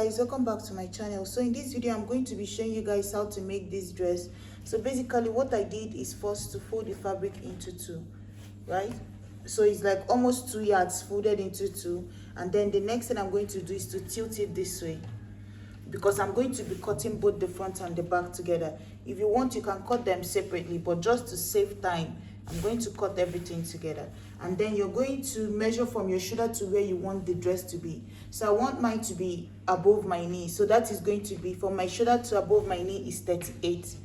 guys, welcome back to my channel. So in this video I'm going to be showing you guys how to make this dress. So basically what I did is first to fold the fabric into two, right? So it's like almost 2 yards folded into two, and then the next thing I'm going to do is to tilt it this way, because I'm going to be cutting both the front and the back together. If you want, you can cut them separately, but just to save time, I'm going to cut everything together. And then you're going to measure from your shoulder to where you want the dress to be. So I want mine to be above my knee, so that is going to be from my shoulder to above my knee is 38.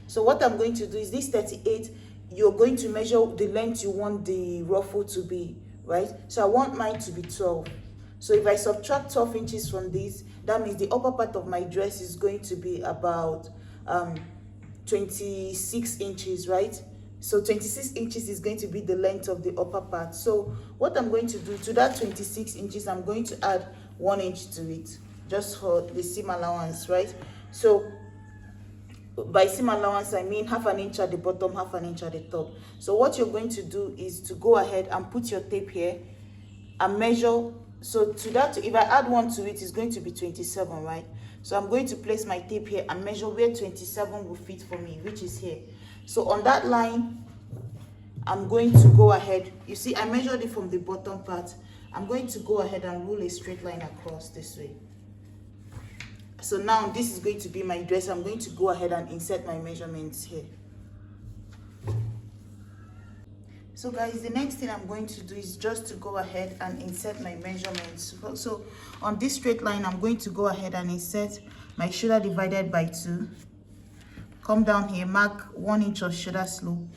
So what I'm going to do is this 38, you're going to measure the length you want the ruffle to be, right? So I want mine to be 12. So if I subtract 12 inches from this, that means the upper part of my dress is going to be about 26 inches, right? So 26 inches is going to be the length of the upper part. So what I'm going to do to that 26 inches, I'm going to add 1 inch to it, just for the seam allowance, right? So by seam allowance, I mean half an inch at the bottom, half an inch at the top. So what you're going to do is to go ahead and put your tape here and measure. So to that, if I add 1 to it, it's going to be 27, right? So I'm going to place my tape here and measure where 27 will fit for me, which is here. So on that line, I'm going to go ahead. You see, I measured it from the bottom part. I'm going to go ahead and rule a straight line across this way. So now this is going to be my dress. I'm going to go ahead and insert my measurements here. So guys, the next thing I'm going to do is just to go ahead and insert my measurements. So on this straight line, I'm going to go ahead and insert my shoulder divided by 2. Come down here, mark 1 inch of shoulder slope,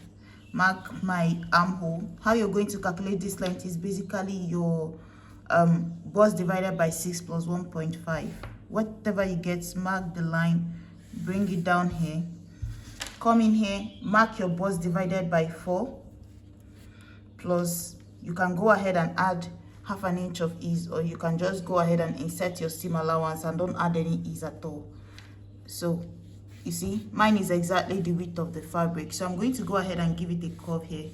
mark my armhole. How you're going to calculate this length is basically your bust divided by 6 plus 1.5. Whatever you get, mark the line, bring it down here. Come in here, mark your bust divided by 4. Plus, you can go ahead and add half an inch of ease, or you can just go ahead and insert your seam allowance and don't add any ease at all. So you see, mine is exactly the width of the fabric. So I'm going to go ahead and give it a curve here.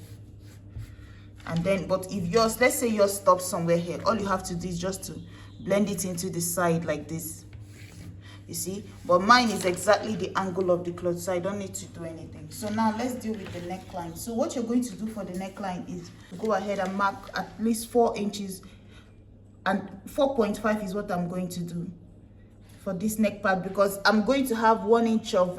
And then, but if yours, let's say yours stops somewhere here, all you have to do is just to blend it into the side like this. You see, but mine is exactly the angle of the cloth, so I don't need to do anything. So now let's deal with the neckline. So what you're going to do for the neckline is go ahead and mark at least 4 inches, and 4.5 is what I'm going to do for this neck part, because I'm going to have 1 inch of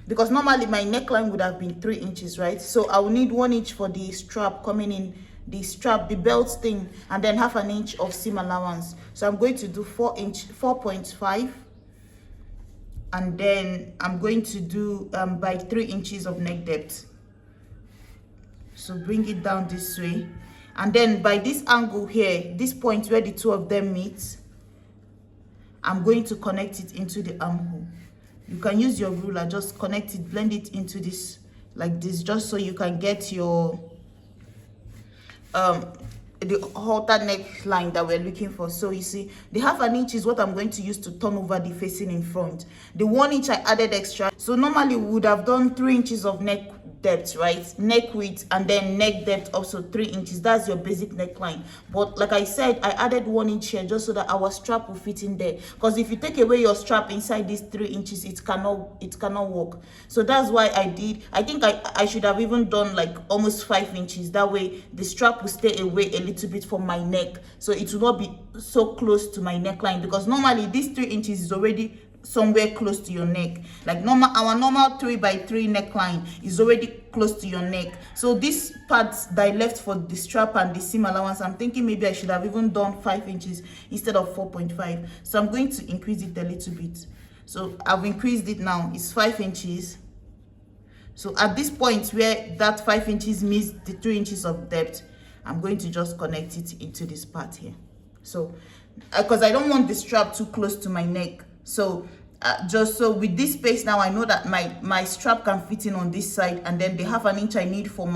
because normally my neckline would have been 3 inches, right? So I will need 1 inch for the strap coming in, the strap, the belt thing, and then half an inch of seam allowance. So I'm going to do 4.5, and then I'm going to do by 3 inches of neck depth. So bring it down this way, and then by this angle here, this point where the two of them meet, I'm going to connect it into the armhole. You can use your ruler, just connect it, blend it into this like this, just so you can get your the halter neckline that we're looking for. So you see, the half an inch is what I'm going to use to turn over the facing in front. The 1 inch I added extra. So normally we would have done 3 inches of neck depth, right? Neck width, and then neck depth also 3 inches. That's your basic neckline. But like I said, I added 1 inch here just so that our strap will fit in there. Because if you take away your strap inside these 3 inches, it cannot work. So that's why I did. I think I should have even done like almost 5 inches. That way the strap will stay away a little bit from my neck, so it will not be so close to my neckline, because normally this 3 inches is already somewhere close to your neck. Like our normal 3 by 3 neckline is already close to your neck. So this part that I left for the strap and the seam allowance, I'm thinking maybe I should have even done 5 inches instead of 4.5. So I'm going to increase it a little bit. So I've increased it now, it's 5 inches. So at this point where that 5 inches meets the 3 inches of depth, I'm going to just connect it into this part here. So because I don't want the strap too close to my neck, so just so with this space now, I know that my strap can fit in on this side, and then the half an inch I need for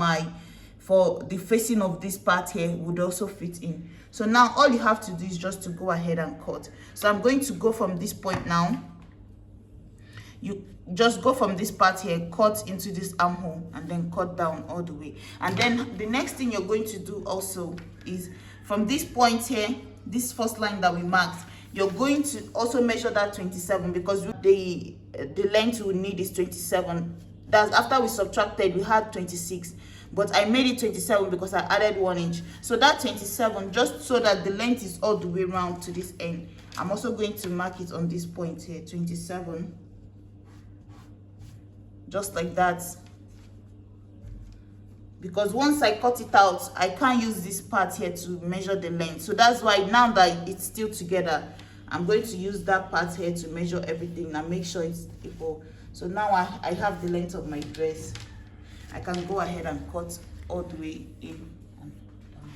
the facing of this part here would also fit in. So now all you have to do is just to go ahead and cut. So I'm going to go from this point now. You just go from this part here, cut into this armhole, and then cut down all the way. And then the next thing you're going to do also is from this point here, this first line that we marked, you're going to also measure that 27, because the length we need is 27. That's after we subtracted, we had 26, but I made it 27 because I added 1 inch. So that 27, just so that the length is all the way around to this end, I'm also going to mark it on this point here, 27, just like that. Because once I cut it out, I can't use this part here to measure the length. So that's why now that it's still together, I'm going to use that part here to measure everything and make sure it's equal. So now I have the length of my dress. I can go ahead and cut all the way in and down.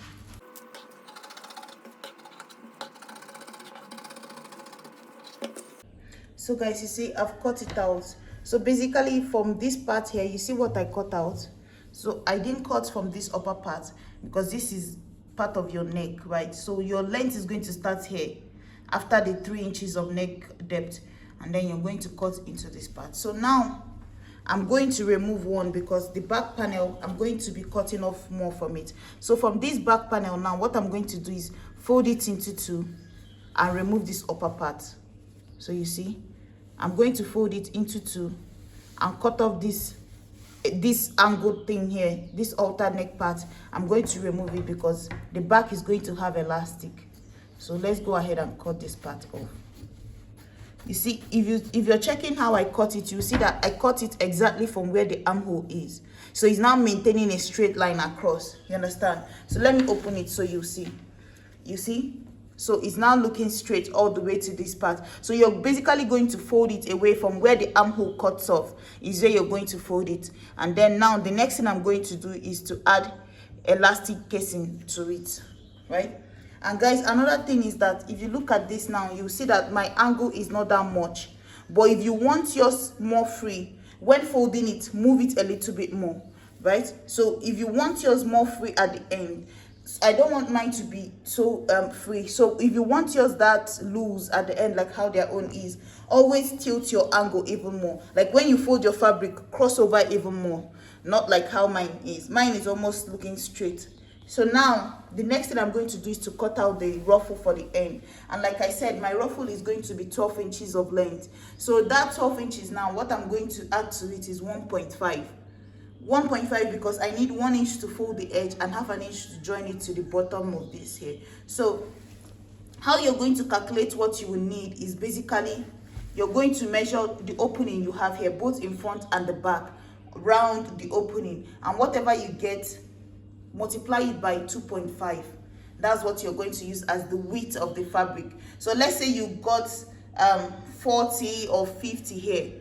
So guys, you see I've cut it out. So basically from this part here, you see what I cut out. So I didn't cut from this upper part because this is part of your neck, right? So your length is going to start here after the 3 inches of neck depth, and then you're going to cut into this part. So now I'm going to remove one because the back panel, I'm going to be cutting off more from it. So from this back panel now, what I'm going to do is fold it into 2 and remove this upper part. So you see, I'm going to fold it into 2 and cut off this angled thing here, this halter neck part. I'm going to remove it because the back is going to have elastic. So let's go ahead and cut this part off. You see, if you're checking how I cut it, you see that I cut it exactly from where the armhole is. So it's now maintaining a straight line across. You understand? So let me open it so you see. You see? So it's now looking straight all the way to this part. So you're basically going to fold it away from where the armhole cuts off, is where you're going to fold it. And then now the next thing I'm going to do is to add elastic casing to it, right? And guys, another thing is that if you look at this now, you see that my angle is not that much. But if you want yours more free, when folding it, move it a little bit more, right? So if you want yours more free at the end, I don't want mine to be so free. So if you want yours that loose at the end, like how their own is, always tilt your angle even more. Like when you fold your fabric, cross over even more. Not like how mine is. Mine is almost looking straight. So now the next thing I'm going to do is to cut out the ruffle for the end. And like I said, my ruffle is going to be 12 inches of length. So that 12 inches now, what I'm going to add to it is 1.5. 1.5 because I need 1 inch to fold the edge and half an inch to join it to the bottom of this here. So how you're going to calculate what you will need is basically you're going to measure the opening you have here, both in front and the back, round the opening, and whatever you get, multiply it by 2.5. That's what you're going to use as the width of the fabric. So let's say you got 40 or 50 here.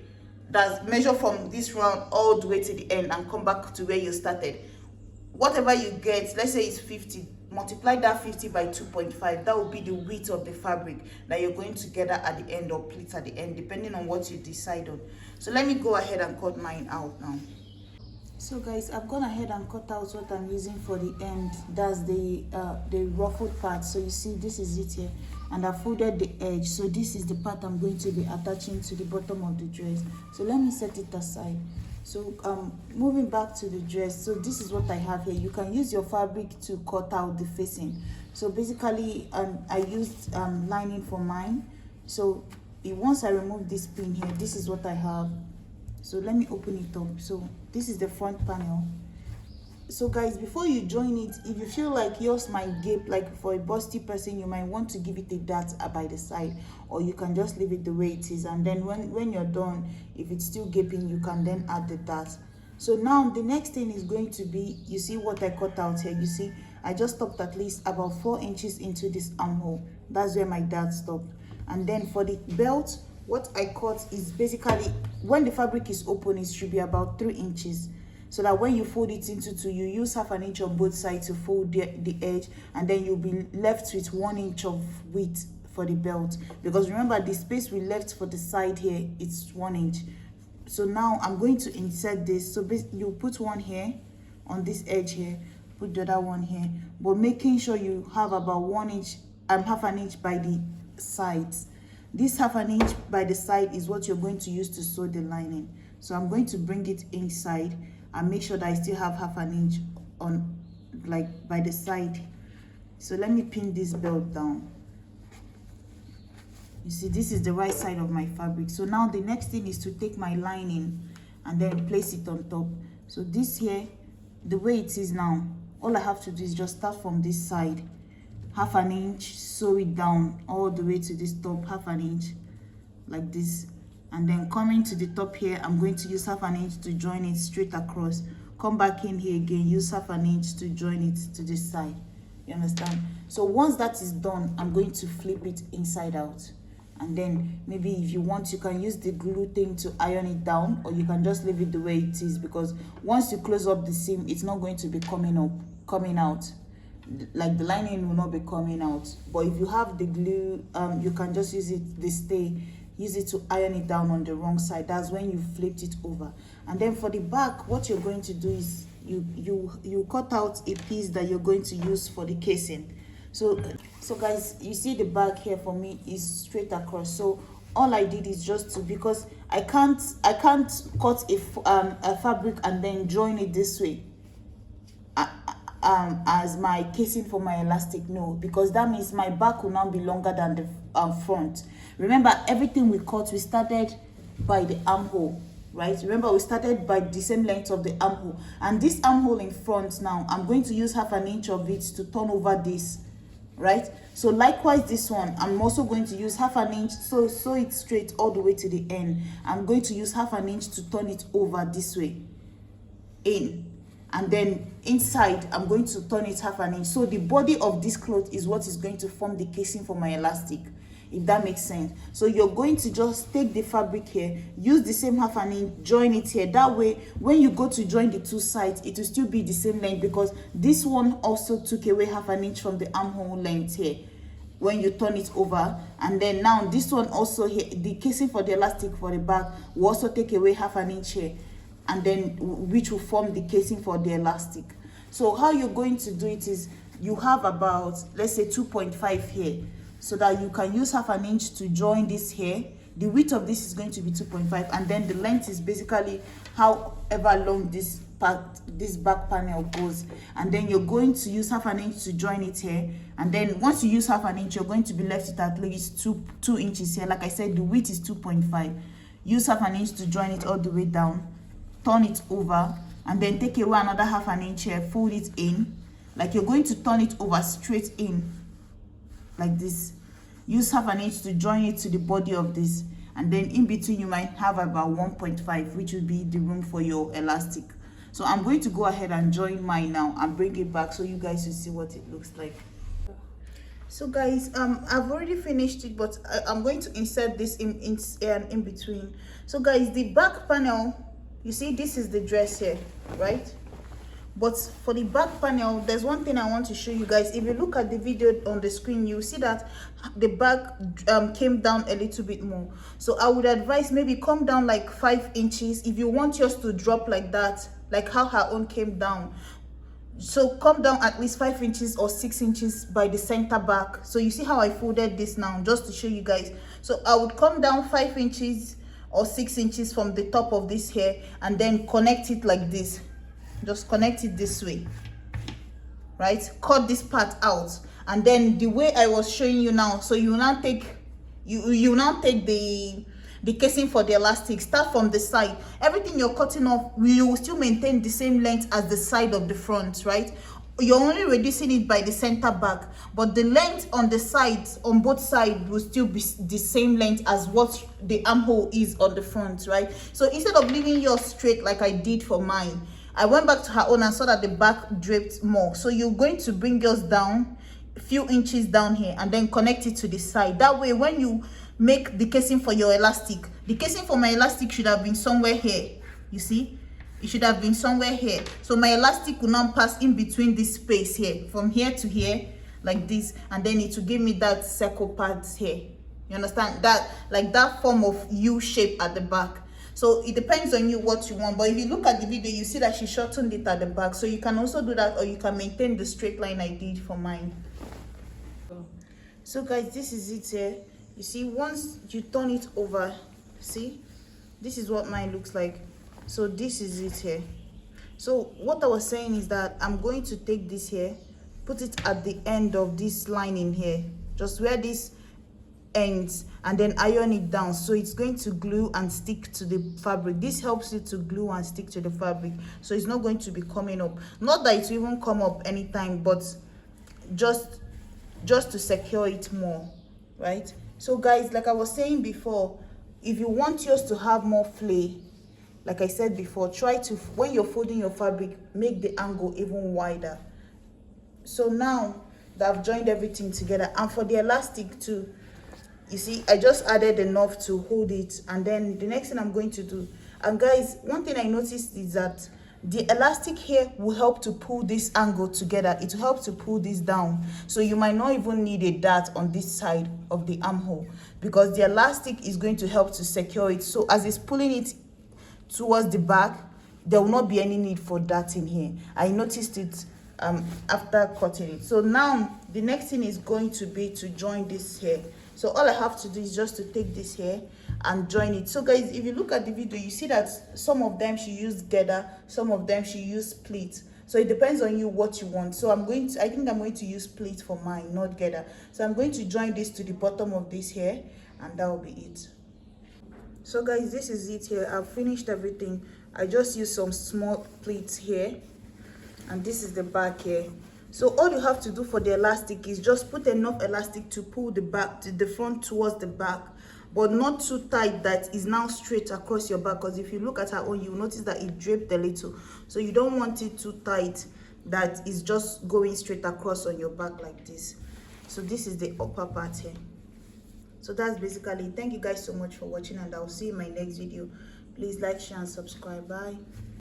That's measure from this round all the way to the end and come back to where you started. Whatever you get, let's say it's 50, multiply that 50 by 2.5. That will be the width of the fabric that you're going to gather at the end or pleat at the end, depending on what you decide on. So let me go ahead and cut mine out now. So guys, I've gone ahead and cut out what I'm using for the end. That's the ruffled part. So you see, this is it here, and I folded the edge. So this is the part I'm going to be attaching to the bottom of the dress. So let me set it aside. So moving back to the dress, so this is what I have here. You can use your fabric to cut out the facing. So basically I used lining for mine. So once I remove this pin here, this is what I have. So let me open it up. So this is the front panel. So guys, before you join it, if you feel like yours might gape, like for a busty person, you might want to give it a dart by the side, or you can just leave it the way it is, and then when you're done, if it's still gaping, you can then add the dart. So now the next thing is going to be, you see what I cut out here. You see I just stopped at least about 4 inches into this armhole. That's where my dart stopped. And then for the belt, what I cut is basically, when the fabric is open, it should be about 3 inches, so that when you fold it into 2, you use half an inch on both sides to fold the edge, and then you'll be left with 1 inch of width for the belt. Because remember, the space we left for the side here, it's 1 inch. So now I'm going to insert this. So you put one here on this edge here, put the other one here, but making sure you have about 1 inch and half an inch by the sides. This half an inch by the side is what you're going to use to sew the lining. So I'm going to bring it inside and make sure that I still have half an inch on, like, by the side. So let me pin this belt down. You see, this is the right side of my fabric. So now the next thing is to take my lining and then place it on top. So this here, the way it is now, all I have to do is just start from this side, 1/2 inch, sew it down all the way to this top, 1/2 inch, like this. And then coming to the top here, I'm going to use 1/2 inch to join it straight across. Come back in here again, use 1/2 inch to join it to this side. You understand? So once that is done, I'm going to flip it inside out. And then maybe if you want, you can use the glue thing to iron it down, or you can just leave it the way it is, because once you close up the seam, it's not going to be coming out. Like the lining will not be coming out. But if you have the glue, you can just use it, use it to iron it down on the wrong side. That's when you flipped it over. And then for the back, what you're going to do is you cut out a piece that you're going to use for the casing. So guys, you see the back here for me is straight across. So all I did is just to, because I can't cut a fabric and then join it this way as my casing for my elastic. No, because that means my back will now be longer than the front. Remember, everything we cut, we started by the armhole, right? Remember, we started by the same length of the armhole, and this armhole in front now, I'm going to use 1/2 inch of it to turn over this, right? So likewise, this one, I'm also going to use 1/2 inch, so sew it straight all the way to the end. I'm going to use 1/2 inch to turn it over this way in, and then inside I'm going to turn it 1/2 inch. So the body of this cloth is what is going to form the casing for my elastic, if that makes sense. So you're going to just take the fabric here, use the same 1/2 inch, join it here. That way, when you go to join the two sides, it will still be the same length, because this one also took away 1/2 inch from the armhole length here when you turn it over. And then now this one also here, the casing for the elastic for the back will also take away 1/2 inch here, and then which will form the casing for the elastic. So how you're going to do it is, you have about, let's say 2.5 here, so that you can use 1/2 inch to join this here. The width of this is going to be 2.5, and then the length is basically however long this back panel goes. And then you're going to use 1/2 inch to join it here, and then once you use 1/2 inch, you're going to be left with at least 2 inches here. Like I said, the width is 2.5. Use 1/2 inch to join it all the way down, turn it over, and then take away another 1/2 inch here, fold it in, like you're going to turn it over straight in like this. Use 1/2 inch to join it to the body of this, and then in between you might have about 1.5, which will be the room for your elastic. So I'm going to go ahead and join mine now and bring it back so you guys will see what it looks like. So guys, I've already finished it, but I'm going to insert this in between. So guys, the back panel, you see this is the dress here, right? But for the back panel, there's one thing I want to show you guys. If you look at the video on the screen, you see that the back came down a little bit more. So I would advise maybe come down like 5 inches if you want yours to drop like that, like how her own came down. So come down at least 5 inches or 6 inches by the center back. So you see how I folded this now, just to show you guys. So I would come down 5 inches or 6 inches from the top of this hair, and then connect it like this. Just connect it this way, right? Cut this part out, and then the way I was showing you now, so you now take the casing for the elastic. Start from the side. Everything you're cutting off, you will still maintain the same length as the side of the front, right? You're only reducing it by the center back, but the length on the sides, on both sides, will still be the same length as what the armhole is on the front, right? So instead of leaving yours straight like I did for mine, I went back to her own and saw that the back draped more. So you're going to bring yours down a few inches down here, and then connect it to the side. That way, when you make the casing for your elastic, the casing for my elastic should have been somewhere here. You see, it should have been somewhere here. So my elastic will now pass in between this space here, from here to here, like this, and then it will give me that circle part here. You understand that, like that form of U shape at the back. So it depends on you what you want, but if you look at the video, you see that she shortened it at the back. So you can also do that, or you can maintain the straight line I did for mine. So guys, this is it here. You see, once you turn it over, see, this is what mine looks like. So this is it here. So what I was saying is that I'm going to take this here, put it at the end of this lining here, just where this ends and then iron it down, so it's going to glue and stick to the fabric. This helps you to glue and stick to the fabric, so it's not going to be coming up. Not that it will even come up anytime, but just to secure it more, right? So guys, like I was saying before, if you want yours to have more flay, like I said before, try to, when you're folding your fabric, make the angle even wider. So now that I've joined everything together, and for the elastic too, you see, I just added enough to hold it. And then the next thing I'm going to do, and guys, one thing I noticed is that the elastic here will help to pull this angle together. It will help to pull this down, so you might not even need a dart on this side of the armhole, because the elastic is going to help to secure it. So as it's pulling it towards the back, there will not be any need for darting here. I noticed it after cutting it. So now the next thing is going to be to join this here. So all I have to do is just to take this here and join it. So guys, if you look at the video, you see that some of them she used girder, some of them she used pleat. So it depends on you what you want. So I think I'm going to use pleat for mine, not girder. So I'm going to join this to the bottom of this here, and that will be it. So guys, this is it here. I've finished everything. I just used some small pleats here, and this is the back here. So all you have to do for the elastic is just put enough elastic to pull the back to the front towards the back, but not too tight that is now straight across your back, because if you look at her own, you'll notice that it draped a little. So you don't want it too tight that is just going straight across on your back like this. So this is the upper part here. So that's basically it. Thank you guys so much for watching, and I'll see you in my next video. Please like, share, and subscribe. Bye.